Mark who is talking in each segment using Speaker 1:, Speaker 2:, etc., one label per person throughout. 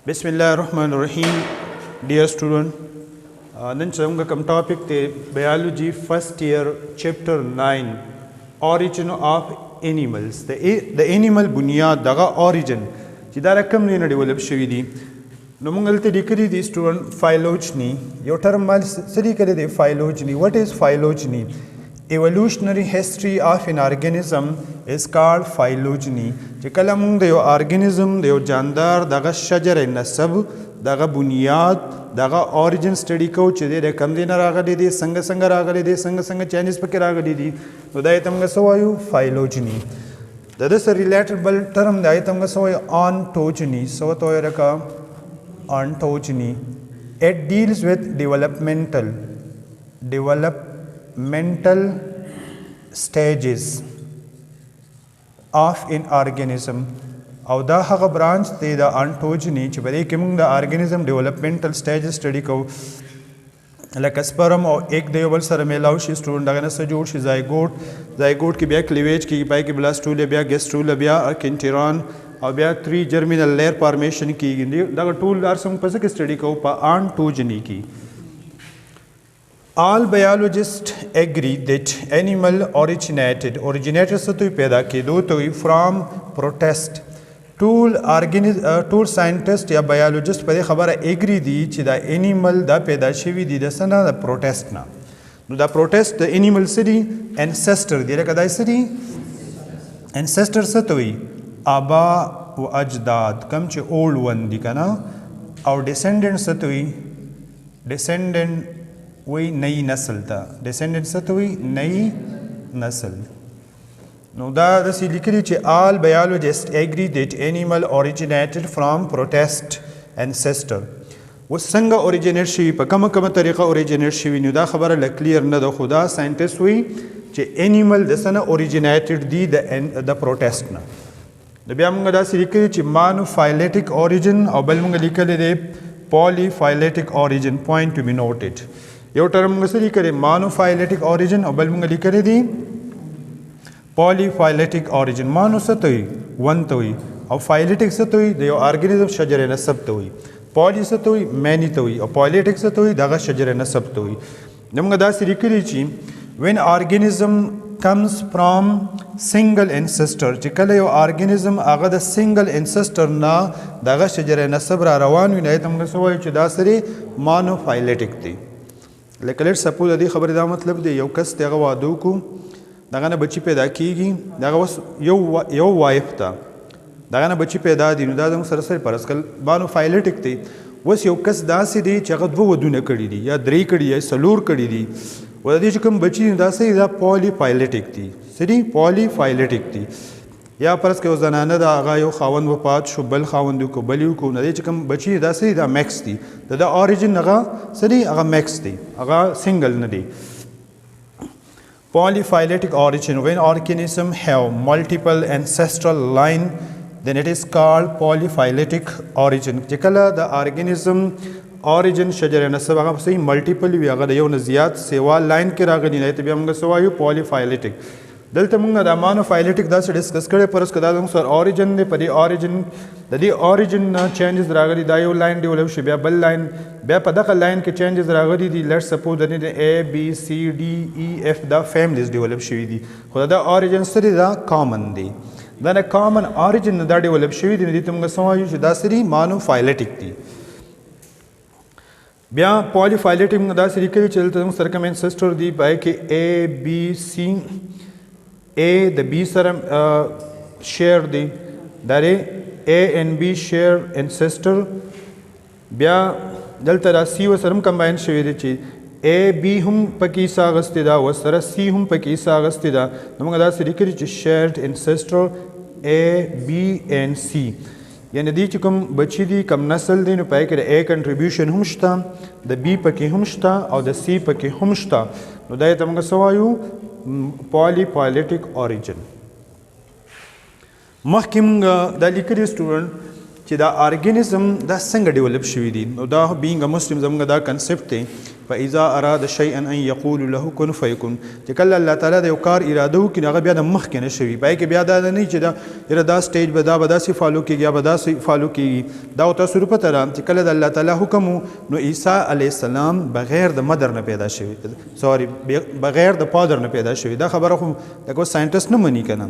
Speaker 1: Bismillahirrahmanirrahim. Dear student, nan chunga kam topic te biology first year chapter 9 origin of animals. The animal bunyad daga origin چې دا رقم نه ډیولپ شوی دی نو موږ دلته لیکلي دي student phylogeny یو ټرم باندې سری کړی دی phylogeny. What is phylogeny? Evolutionary history of an organism is called phylogeny. چې کله موږ د یو ارګانیزم د یو جاندار دغه شجره نسب دغه بنیاد دغه origin study کوو چې د کم دی نه راغلی دی څنګه راغلی دی څنګه changes پکې راغلی دي نو دا ته موږ څه وایو phylogeny. That is a relatable term that I am going ontogeny. So ontogeny. It deals with developmental stages of an organism. Now, the branch the ontogeny, which is the organism developmental stages study ko. Like a sperm or egg they will sermelaw she student dagana sajur she zygote ki bya cleavage ki pai ki blastula bya gastrula bya kinteron or bya 3 germinal layer formation ki daga tool are some pasik study ko pa ontogeny ki. All biologists agree that animal originated satui paida ki do to from protest. Tool scientist या biologist पर खबर agree दी कि the animal the पैदाशी भी दी दसना the protest ना know the protest the animal city ancestor दी रखा दाई city ancestor सतोई आबा व अजदाद कम चे old one दी कना और descendant सतोई descendant वही नई नस्ल था descendant सतोई नई नस्ल. Now, all biologists agree that animal originated from protest ancestor. وسنگا originate شوی په کومه طریقه originate شوی نو دا خبره clear نه ده خو دا scientist وی چې animal د سنه originated دی د protest نه. د بیا موږ دا لیکلی چې monophyletic origin او بل موږ لیکلی دی polyphyletic origin. Point to be noted. یو ټرم موږ لیکلی monophyletic origin او بل موږ لیکلی دی polyphyletic origin. Mano satoi one toi or phyletic satoi the organism shajara nasab toi poly satoi many toi or phyletic satoi daga shajara nasab toi. Namga da sirikirichi when organism comes from single ancestor chikala yo organism aga the single ancestor na daga shajara nasab ra rawan wi nay tamga sawai chi da sari monophyletic thi. Like let's suppose adi khabar da matlab de yo kas tega wadu ko دغه نه بچی پیدا کیږي دغه وس یو وایف تا دغه نه بچی پیدا دي نو دا د سره سره پرسکل بانو فایلټیک دی وس یو کس داسې دی چې هغه دوه ودونه کړي دي یا درې کړي یا سلور کړي دي و دې چې کوم بچی داسې دا پولی فایلټیک دی سړي پولی فایلټیک دی یا پرسکل زنانه دا هغه یو خاوند وفات شو بل خاوند کو بل یو کو نه چې کوم بچی داسې دا میکس دی دا اوریجن هغه سړي هغه میکس دی هغه سنگل نه دی. Polyphyletic origin. When organisms have multiple ancestral line, then it is called polyphyletic origin. Jekala the organism origin shajara nasab aga say multiple wi aga yau na ziyad sewa line ke ragani ne tabi amga sawayu polyphyletic. Dalta munga da monophyletic da se discuss kare paras kada dong sir origin ne pari origin the origin changes ragani da yau line develop shi bya bal line bya padaka line ke changes ragani di let's suppose that A B C D E F the families develop shi di khoda da origin sari da common di then a common origin da develop shi di ne tumga sawayu shi da sari monophyletic di. bya polyphyletic munga da sari ke chelta dong sir kam ancestor di by ke A B C A the B serum share the that A and B share ancestor bya dalta ra C و serum combine شوی دی چې A B هم پکې ساغستی دا و سره C هم پکې ساغستی دا نو موږ دا سری کړی چې shared ancestor A B and C یعنی دی چې کوم بچی دی کم نسل دی نو پای کې A contribution هم شته د B پکې هم شته او د C پکې هم شته نو دا ته موږ سوایو polyphyletic origin. مخکې موږ دا لیکلي سټوډنټ چې دا ارګانیزم دا څنګه ډیولپ شوی دی نو دا بینګ ا مسلم زموږ دا کنسپټ دی فاذا اراد شيئا ان يقول له كن فيكون چې کله الله تعالی د یو کار اراده وکړي هغه بیا د مخ کې نه شوي پای کې بیا دا نه چې دا سټیج به دا به داسې فالو کېږي یا به داسې فالو کېږي دا تاسو پته را چې کله د الله تعالی حکم نو عیسی علیه السلام بغیر د مدر نه پیدا شوی سوري بغیر د پادر نه پیدا شوی دا خبره خو دغه ساينټیسټ نه مني کنه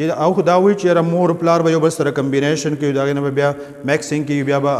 Speaker 1: چې او دا وایي چې مور پلار به یو بل سره کمبینیشن کوي دا نه بیا میکسینګ کوي بیا به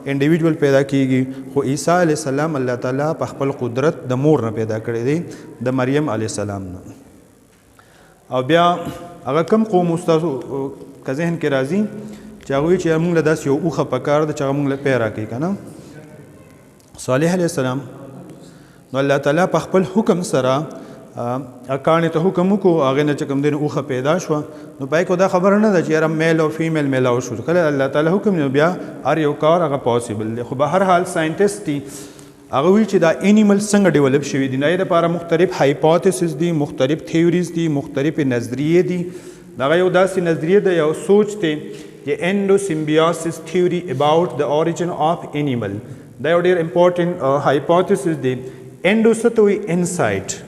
Speaker 1: انډیویډوال پیدا کیږي خو عیسی علی السلام الله تعالی په خپل قدرت د مور نه پیدا کړی دی د مریم علی السلام نه او بیا هغه کم قوم استادو که ذهن کې راځي چې هغه چې موږ له داس یو اوخه پکار د چې موږ له پیرا کوي کنه صالح علی السلام نو الله تعالی په خپل حکم سره اکانې ته حکم وکړو هغې نه چې کوم دی اوښه پیدا شوه نو پای کې دا خبره نه ده چې یاره میل او فیمیل میلاو شو کله الله تعالی حکم نو بیا هر یو کار هغه پاسبل دی خو به هر حال ساینټسټ دي هغه وایي چې دا انیمل څنګه ډیولپ شوي دي د هغې دپاره مختلف هایپوتیسز دي مختلف تھیوریز دي مختلفې نظریې دي د هغه یو داسې نظریې ده یو سوچ دی چې انډوسیمبیاسس تھیوري اباؤٹ د اوریجن آف انیمل دا یو ډېر امپورټنټ هایپوتیسز دی انډو څه ته وایي انسایډ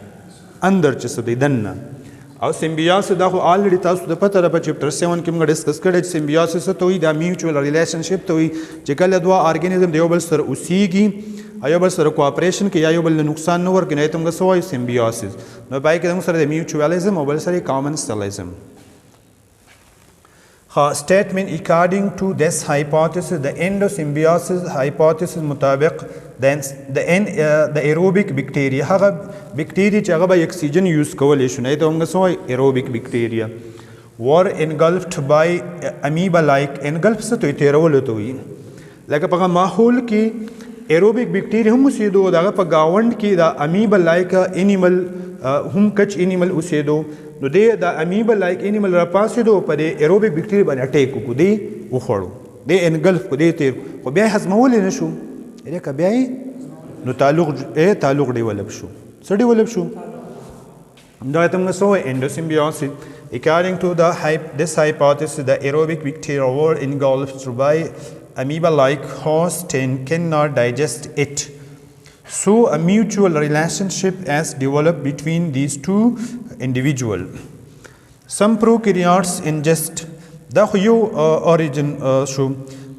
Speaker 1: اندر چې څه دی دننه او سیمبیاسس دا خو آلریډي تاسو د پته ده په چپټر 7 کې موږ ډسکس کړی چې سیمبیاسس څه ته وایي دا میوچوال ریلیشنشپ ته وایي چې کله دوه ارګانیزم د یو بل سره اوسیږي او یو بل سره کوآپریشن کوي یا یو بل له نقصان نه ورکوي نو ته موږ څه وایو سیمبیاسس نو پای کې موږ سره د میوچوالیزم او بل سره کامنستلیزم statement according to this hypothesis the endosymbiosis hypothesis مطابق the aerobic bacteria هغه bacteria چې هغه به اکسیجن یوز کولی شو نه ته موږ څه وایو aerobic bacteria were engulfed by amoeba like engulf څه ته تیرولو ته وایي لکه په هغه ماحول کې aerobic bacteria هم اوسېدو دغه په ګاونډ کې د amoeba like animal هم کچ animal اوسېدو نو دی د امیبا لایک انیمل را پاسېدو په دې ایروبیک بکټیریا باندې اټیک وکړو دی وخوړو دی انګلف کو دی تیر خو بیا یې هضمولی نه شو که بیا یې نو تعلق ډیولپ شو څه ډیولپ شو دا ته موږ څه وایو انډوسیمبیوسس according to this hypothesis the aerobic bacteria were engulfed by amoeba like host and cannot digest it so a mutual relationship has developed between these two individual some prokaryotes ingest دا خو یو اوریجن شو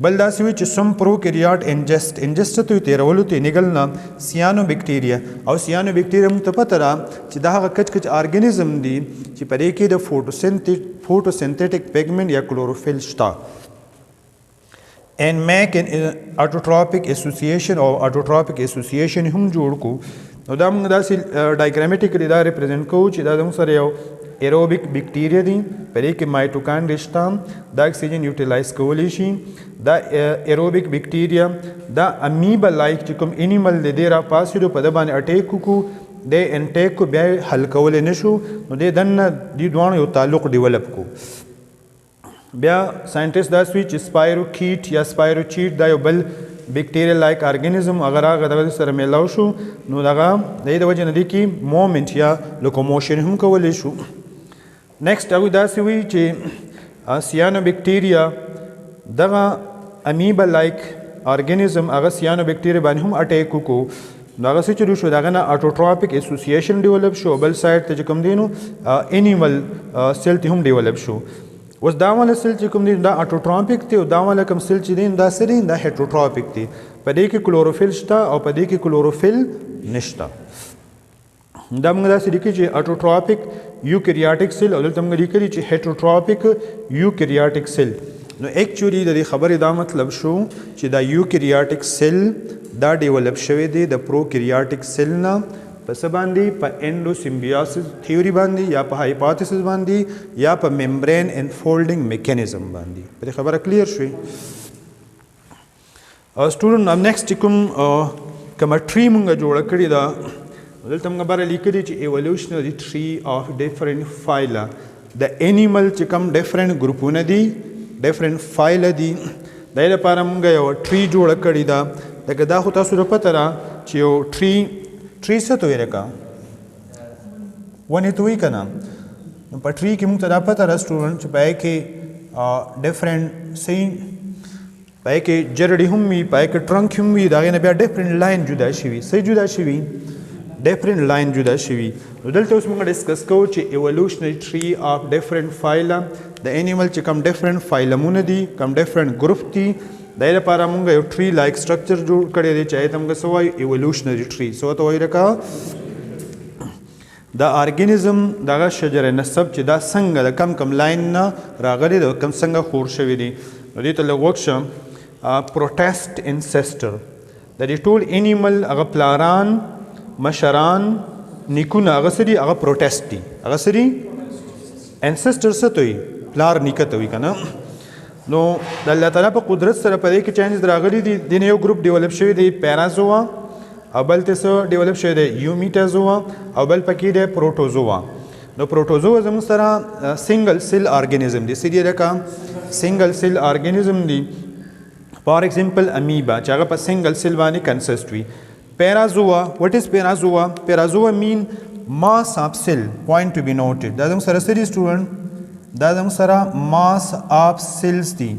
Speaker 1: بل داسې وي چې some prokaryote ingest ته تیرولو ته نګل نه سیانو بکټیریا او سیانو بکټیریا موږ ته پته را چې دا هغه کچ کچ ارګانیزم دي چې په دې کې د فوټوسنتھیټک پیګمنټ یا کلوروفیل شته and make an autotropic association or autotropic association هم جوړ کو نو دا موږ داسې ډایګرامیټیکلی دا ریپرزینټ کوو چې دا زموږ سره یو ایروبیک بکټیریا دي په دې کې مایټوکانډریا شته دا اکسیجن یوټیلایز کولی شي دا ایروبیک بکټیریا دا امیبا لایک چې کوم انیمل دی دی را پاسېدو په ده باندې اټیک وکړو دی انټیک کو بیا یې حل کولی نه شو نو دی دننه دې دواړو یو تعلق ډیولپ کو بیا ساینټسټ دا سوي چې سپایرو کیټ یا سپایرو چیټ دا یو بل بکټیریا لایک ارګانیزم اگر هغه دغه سره میلاو شو نو دغه د دې وجه نه دی کې مومنټ یا لوکوموشن هم کولی شو نیکسټ هغوی داسې وایي چې سیانو بکټیریا دغه امیبا لایک ارګانیزم هغه سیانو بکټیریا باندې هم اټیک وکړو نو هغه څه چې شو دغه نه اټوټراپیک اسوسییشن ډیولپ شو بل سایډ ته چې کوم دی نو انیمل سیل ته هم ډیولپ شو اوس دا والا سیل چې کوم دی دا اټوټراپیک دی او دا والا کوم سیل چې دی دا څه دی دا هیټروټراپیک دی په دې کې کلوروفیل شته او په دې کې کلوروفیل نشته دا موږ داسې لیکي چې اټوټراپیک یوکریاټک سیل او دلته موږ لیکلي چې هیټروټراپیک یوکریاټک سیل نو ایکچولی د دې خبرې دا مطلب شو چې دا یوکریاټک سیل دا ډیولپ شوی دی د پروکریاټک سیل نه په څه باندې په انډوسیمبیاسس تھیوري باندې یا په هایپوتیسس باندې یا په ممبرین انفولډینګ میکانیزم باندې په دې خبره کلیر شوي سټوډنټ اب نیکسټ کوم کومه ټری مونږ جوړه کړې ده دلته مونږ بره لیکلي چې ایولیوشنري ټری آف ډیفرنٹ فایلا د انیمل چې کوم ډیفرنٹ ګروپونه دي ډیفرنٹ فایلا دي د دې لپاره مونږ یو ټری جوړه کړې ده لکه دا خو تاسو ته پته ده چې یو ټری څه ته وایي لکه ونې ته وایي که نه نو په ټری کې موږ ته دا پته ده سټوډنټ چې په هغې کې ډفرنټ صحیح پای کې جرړې هم وي، پای کې ټرنک هم وي، د هغې نه بیا ډفرنټ لاین جدا شوي. څه جدا شوي؟ ډفرنټ لاین جدا شوي. نو دلته اوس موږ ډسکس کوو چې ایولوشنري ټري آف ډفرنټ فایلا، د انیمل چې کوم ډفرنټ فایلمونه دي، کوم ډفرنټ ګروپ دي، د دې لپاره موږ یو ټري لایک سټرکچر جوړ کړی دی چې هغې ته موږ څه وایو؟ ایولوشنري ټري. څه ورته وایو؟ لکه د ارګینزم دغه شجره نسب چې دا څنګه د کم کم لاین نه راغلی د کم څنګه خور شوي دي. نو دې ته لږ وخت شه. پروټیسټ انسیسټر د دې ټول انیمل هغه پلاران، مشران، نیکونه هغه څه دي؟ هغه پروټیسټ دي. هغه څه دي؟ انسیسټر څه ته وایي؟ پلار نیکه ته وایي که نه. نو د الله تعالی په قدرت سره په دې کې چینجز راغلي دي. د یو ګروپ ډیولپ شوی دی پیرازوا، او بل ته څه ډیولپ شوی دی؟ یومیټازوا، او بل پکې دی پروټوزوا. نو پروټوزوا زموږ سره سنګل سیل ارګانیزم دی. څه دی؟ لکه سنګل سیل ارګانیزم دی. فار ایگزامپل امیبا چې هغه په سنګل سیل باندې کنسسټ وي. پیرازوا، وټ از پیرازوا؟ پیرازوا مین ماس آف سیل. پوینټ ټو بی نوټډ. دا زموږ سره څه دی سټوډنټ؟ دا زموږ سره ماس آف سیلز دي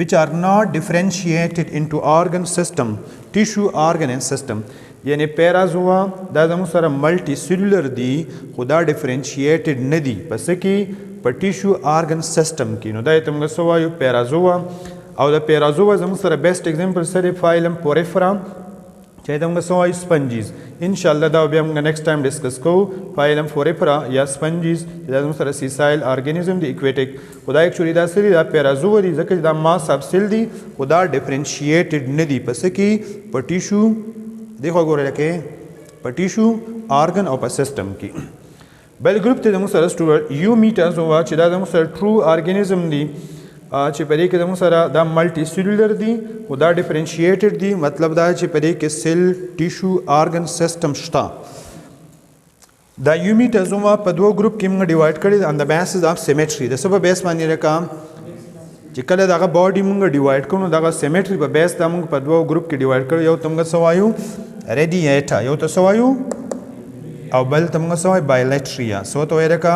Speaker 1: which are not differentiated into organ system, tissue, organ and system. یعنی پیرازوا دا زموږ سره ملټي سیلولر دي، خو دا ډیفرینشیټډ نه دي پس کې په ټیشو آرګن سیسټم کې. نو دا یې ته موږ څه وایو؟ پیرازوا. او د پیرازوا زموږ سره بیسټ اگزامپل سره فایلم پوریفرا چې دا موږ څه وایو؟ سپنجیز. انشاءالله دا بیا موږ نیکسټ ټایم ډسکس کوو. فایلم پوریفرا یا سپنجیز چې دا زموږ سره سیسایل ارګانیزم دی، اکویټک. خو دا ایکچولی دا څه دي؟ دا پیرازوا دي ځکه چې دا ماس آف سیل دي، خو دا ډیفرینشیټډ نه دي پس کې په ټیشو دی. خو ګوره لکه په ټیشو آرګن او په سیسټم کې. بل ګروپ ته زموږ سره سټوډنټ یومیټازوا چې دا زموږ سره ټرو ارګانیزم دي چې په دې کې زموږ سره دا ملټي سیلولر دي، خو دا ډیفرینشیټډ دي. مطلب دا چې په دې کې سیل، ټیشو، آرګن سیسټم شته. دا یومیټازوا په دوه ګروپ کې موږ ډیوایډ کړي آن د بیسز آف سیمیټري. د څه په بیس باندې؟ لکه چې کله دغه باډي موږ ډیوایډ کړو نو دغه سیمیټري په بیس دا موږ په دوه ګروپ کې ډیوایډ کړو. یو ته موږ څه وایو؟ ریډیټا. یو ته څه وایو؟ او بل ته موږ څه وایو؟ بایلیټریا. څه ته وایي؟ لکه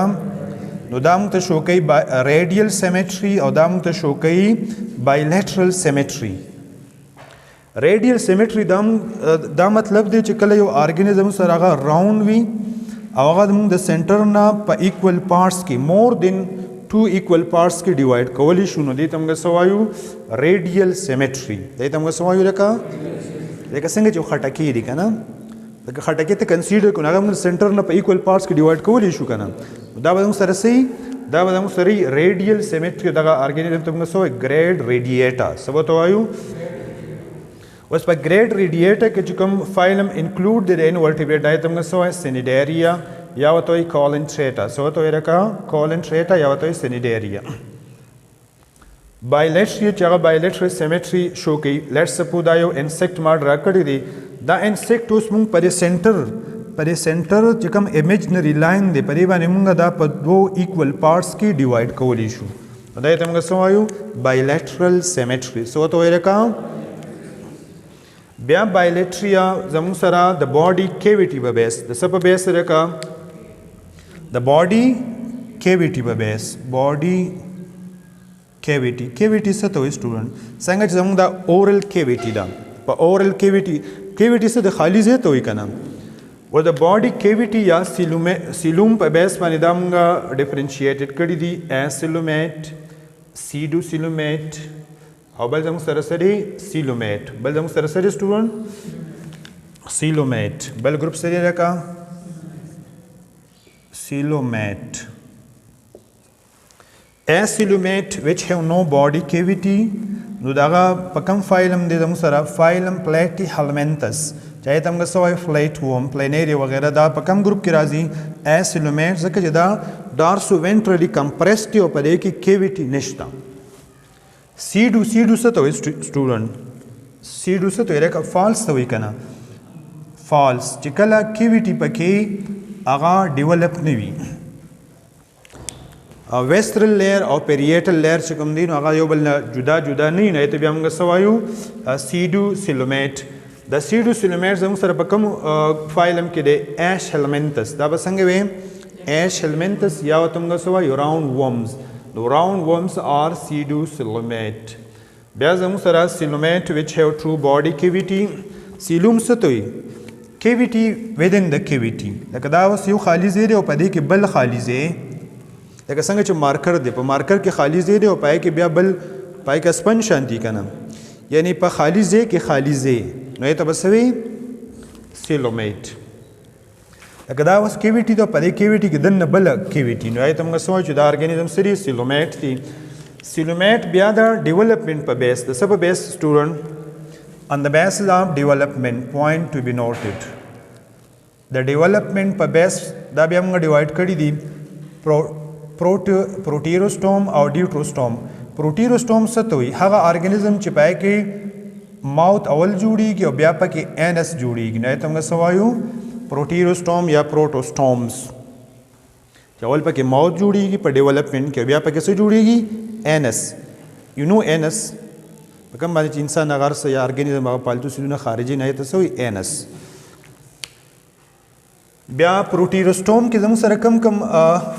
Speaker 1: نو دا موږ ته شو کوي ریډیل سیمیټري، او دا موږ ته شو کوي بایلیټرل سیمیټري. ریډیل سیمیټري دا مطلب دی چې کله یو ارګانیزم سره هغه راوند وي او هغه موږ د سنټر نه په ایکول پارټس کې مور دین 2 ایکول پارټس کې ډیوایډ کولی شو. نو دې ته موږ څه وایو؟ ریډیل سیمیټري. دې ته موږ څه وایو؟ لکه څنګه چې خټکي دي که نه، لکه خټکي ته کنسیډر کړو هغه موږ سنټر نه په ایکول پارټس کې ډیوایډ کولی شو که نه. دا به موږ سره صحیح، دا به موږ سره ریډیل سیمیټري. دغه ارګانیزم ته موږ څه وایو؟ ګریډ ریډیټا. څه به ته وایو؟ اوس په ګریډ ریډیټا کې چې کوم فایلم انکلوډ دی د انورټیبریټ، دا ته موږ څه وایو؟ سینیډیریا یا ورته وایي کالنټریټا. څه ورته وایي؟ لکه کالنټریټا یا ورته وایي سینیډیریا. بایلیټري چې هغه بایلیټرل سیمیټري شو کوي. لیټ سپوز دا یو انسیکټ ما ډرا کړی دی. دا انسیکټ اوس موږ په دې سنټر چې کوم امیجنري لاین دی په دې باندې موږ دا په دوه ایکول پارټس کې ډیوایډ کولی شو. دا یې ته موږ څه وایو؟ بایلیټرل سیمیټري. څه ورته وایي؟ لکه بیا بایلیټریا زموږ سره د باډي کیویټي په بیس، د څه په بیس؟ لکه د باډي کیویټي په بیس. باډي کیویټي. کیویټي څه ته وایي سټوډنټ؟ څنګه چې زموږ دا اورل کیویټي ده، په اورل کیویټي څه د خالي ځای ته وایي که نه. و د باډي کیویټي یا سیلوم په بیس باندې دا موږ ډیفرینشیټډ کړي دي. اسیلومیټ، سیډوسیلومیټ، او بل زموږ سره سره سیلومیټ. بل زموږ سره سره سټوډنټ سیلومیټ. بل ګروپ سره لکه سیلومیټ. اسیلومیټ which have no body cavity. نو دغه په کوم فایلم دی زموږ سره؟ فایلم پلیټي هلمنتس. چاہے ته موږ څه وایو؟ فلیټ ووم، پلینیریا وغیره. دا په کوم ګروپ کې راځي؟ اسیلومیټ. ځکه چې دا ډارسو وینټرلی کمپریسډ دی او په دې کې کیویټي نشته. سیډو څه ته وایي سټوډنټ؟ سیډو څه ته وایي؟ لکه فالس ته وایي که نه؟ فالس چې کله کیویټي پکې هغه ډیولپ نه وي. ویسټرل لیر او پیریټل لیر چې کوم دي نو هغه یو بل نه جدا جدا نه وي. نو ته بیا موږ څه وایو؟ سیډوسیلومیټ. د سیډوسیلومیټ زموږ سره په کوم فایلم کې دی؟ ایش هیلمنتس. دا به څنګه وي؟ ایش هیلمنتس یا ورته موږ څه وایو؟ راوند ورمز. نو راوند ورمز آر سیډوسیلومیټ. بیا زموږ سره coelomet which have true body cavity. coelom څه ته وایي؟ cavity within the cavity. لکه دا اوس یو خالي ځای دی او په دې کې بل خالي ځای، لکه څنګه چې مارکر دی، په مارکر کې خالي ځای دی او پای کې بیا بل پای کې سپن شانتي که نه، یعنی په خالي ځای کې خالي ځای، نو یې ته به څه وایي؟ coelomet. لکه دا اوس کیویټي ده، په دې کیویټي کې دننه بله کیویټي، نو هغې ته موږ څه وایو چې دا ارګانیزم څه دي؟ coelomet دي. coelomet بیا د ډیولپمنټ په بیس، د څه په بیس سټوډنټ؟ on the basis of development point to be noted. د ډیولپمنټ په بیس دا بیا موږ ډیوایډ کړي دي پروټیروسټوم او ډیوټروسټوم. پروټیروسټوم څه ته وایي؟ هغه ارګانیزم چې پای کې ماوت اول جوړیږي او بیا پکې انس جوړیږي، نو ته موږ څه وایو؟ پروټیروسټوم یا پروټوسټومز. چې اول پکې ماوت جوړیږي په ډیولپمنټ کې، بیا پکې څه جوړیږي؟ انس. یو نو انس په کوم باندې چې انسان هغه څه یا ارګانیزم هغه پالتو سیلونه خارجي نه ته څه وایي؟ انس. بیا پروټیروسټوم کې زموږ سره کم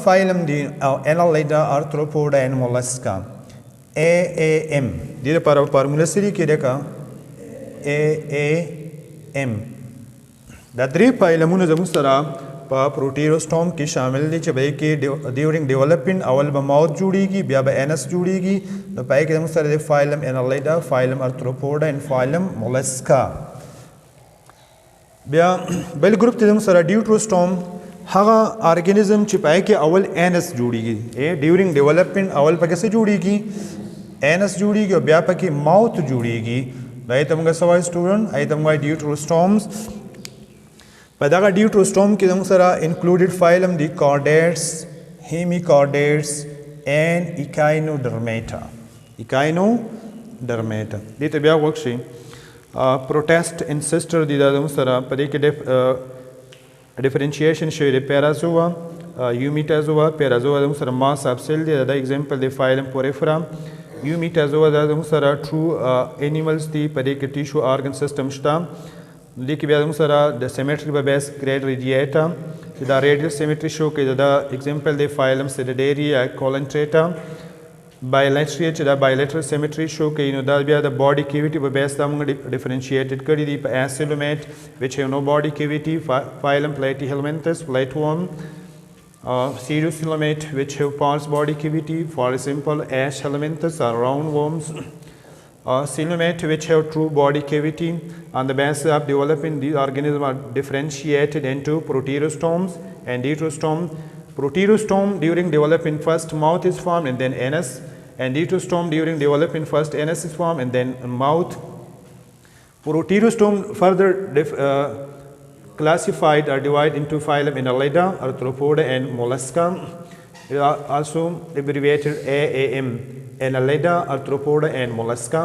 Speaker 1: فایلم دي او انالیډا، آرتروپوډا اینډ مولسکا. AAM دې لپاره فارموله سری کې ده AAM. دا درې فایلمونه زموږ سره په پروټیروسټوم کې شامل دي چې به کې ډیورینګ ډیولپمنټ اول به ماوت جوړیږي، بیا به انس جوړیږي، نو پای کې زموږ سره د فایلم انالیډا، فایلم آرتروپوډا اینډ فایلم مولسکا. بیا بل ګروپ ته زموږ سره ډیوټروسټوم، هغه ارګانیزم چې پای کې اول انس جوړیږي، ډیورینګ ډیولپمنټ اول پکې څه جوړیږي؟ انس جوړیږي او بیا پکې ماوت جوړیږي، دا یې ته موږ څه وایو سټوډنټ؟ هغې ته موږ وایو ډیوټروسټومز. په دغه ډیوټروسټوم کې زموږ سره انکلوډیډ فایلم دي کارډیټس، هیمیکارډیټس اینڈ ایکاینوډرمیټا. ایکاینوډرمیټا دې ته بیا غوږ شئ. پروټیسټ انسیسټر دي دا زموږ سره په دې کې ډیفرنشیشن شوی دی. پیرازوا، یومیټازوا. پیرازوا زموږ سره ماس اف سیل دی، دا اگزامپل دی فایلم پوریفرا. یومیټازوا دا زموږ سره ټرو انیملز دي، په دې کې ټیشو آرګن سیسټم شته. دې کې بیا زموږ سره د سیمیټري په بیس ګریډ ریډیټا چې دا ریډیل سیمیټري شو کوي، دا اگزامپل دی فایلم سیډیډیری یا کولنټریټا. بایلیټري چې دا بایلیټرل سیمیټري شو کوي، نو دا بیا د باډي کیویټي په بیس دا موږ ډیفرنشیټډ کړي دي په اسیلومیټ which have no body cavity, phylum Platyhelminthes, flatworm. Pseudocoelomate which have pars body cavity, for example Ashhelminthes are roundworms. Coelomate which have true body cavity. On the basis of development, these organisms are differentiated into proterostomes and deuterostomes. Proterostome during development first mouth is formed and then anus, and deuterostome during development first anus is formed and then mouth. Proterostome further classified or divided into phylum Annelida, Arthropoda and Mollusca. They are also abbreviated AAM, Annelida, Arthropoda and Mollusca.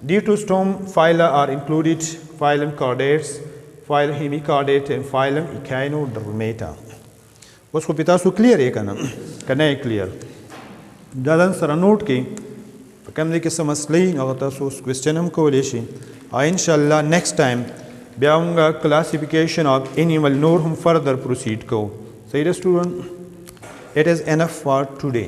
Speaker 1: Deuterostome phyla are included phylum Chordates, phylum Hemichordate and phylum Echinodermata. اوس خو په تاسو کلیر یې که نه یې کلیر؟ دا ځان سره نوټ کړئ، په کوم ځای کې څه مسله وي هغه تاسو اوس کوېسچن هم کولی شئ، او انشاءالله نیکسټ ټایم بیا موږ کلاسیفیکیشن آف انیمل نور هم فردر پروسیډ کوو. صحیح ده سټوډنټ؟ اټ از انف فار ټوډے.